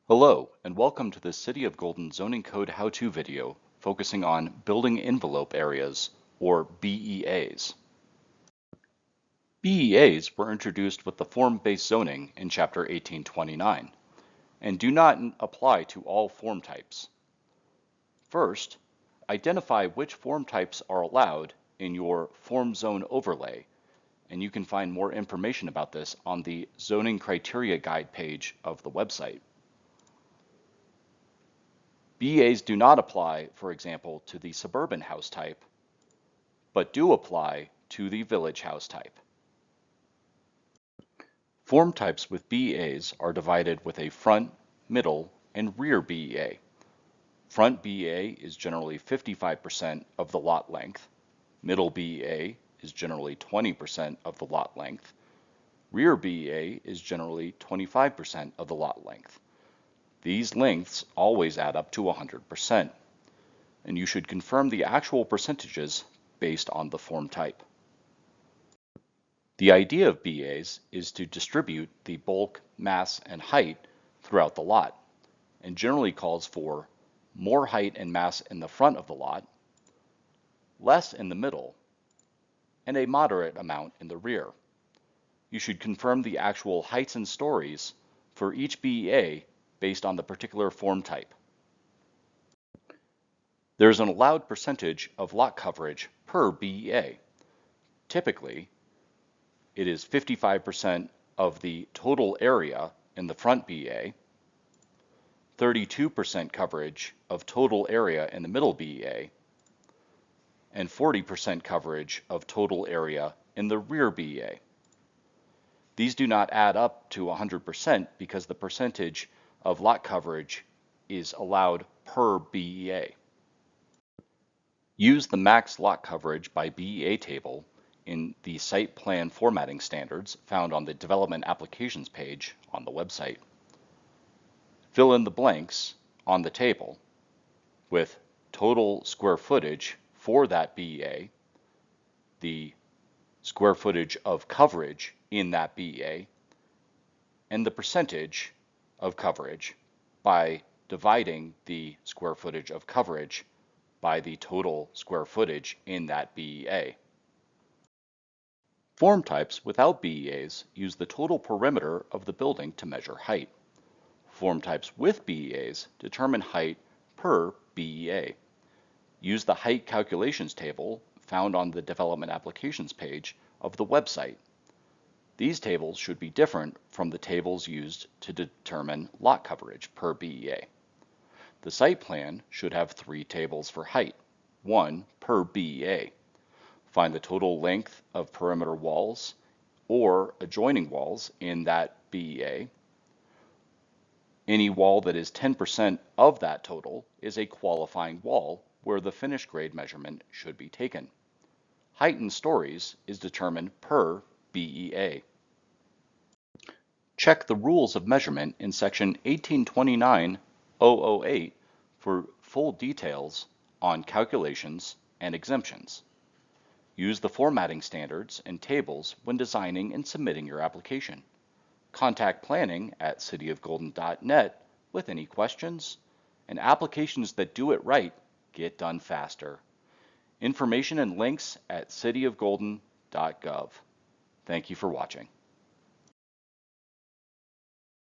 Hello, and welcome to the City of Golden Zoning Code how-to video focusing on building envelope areas, or BEAs. BEAs were introduced with the form-based zoning in Chapter 1829 and do not apply to all form types. First, identify which form types are allowed in your form zone overlay, and you can find more information about this on the Zoning Criteria Guide page of the website. BEAs do not apply, for example, to the suburban house type, but do apply to the village house type. Form types with BEAs are divided with a front, middle, and rear BEA. Front BEA is generally 55% of the lot length. Middle BEA is generally 20% of the lot length. Rear BEA is generally 25% of the lot length. These lengths always add up to 100%, and you should confirm the actual percentages based on the form type. The idea of BEAs is to distribute the bulk, mass, and height throughout the lot, and generally calls for more height and mass in the front of the lot, less in the middle, and a moderate amount in the rear. You should confirm the actual heights and stories for each BEA based on the particular form type. There is an allowed percentage of lot coverage per BEA. Typically, it is 55% of the total area in the front BEA, 32% coverage of total area in the middle BEA, and 40% coverage of total area in the rear BEA. These do not add up to 100% because the percentage of lot coverage is allowed per BEA. Use the max lot coverage by BEA table in the site plan formatting standards found on the Development Applications page on the website. Fill in the blanks on the table with total square footage for that BEA, the square footage of coverage in that BEA, and the percentage of coverage by dividing the square footage of coverage by the total square footage in that BEA. Form types without BEAs use the total perimeter of the building to measure height. Form types with BEAs determine height per BEA. Use the height calculations table found on the Development Applications page of the website. These tables should be different from the tables used to determine lot coverage per BEA. The site plan should have 3 tables for height, 1 per BEA. Find the total length of perimeter walls or adjoining walls in that BEA. Any wall that is 10% of that total is a qualifying wall where the finished grade measurement should be taken. Height in stories is determined per BEA. Check the rules of measurement in section 1829-008 for full details on calculations and exemptions. Use the formatting standards and tables when designing and submitting your application. Contact planning at cityofgolden.net with any questions, and applications that do it right get done faster. Information and links at cityofgolden.gov. Thank you for watching.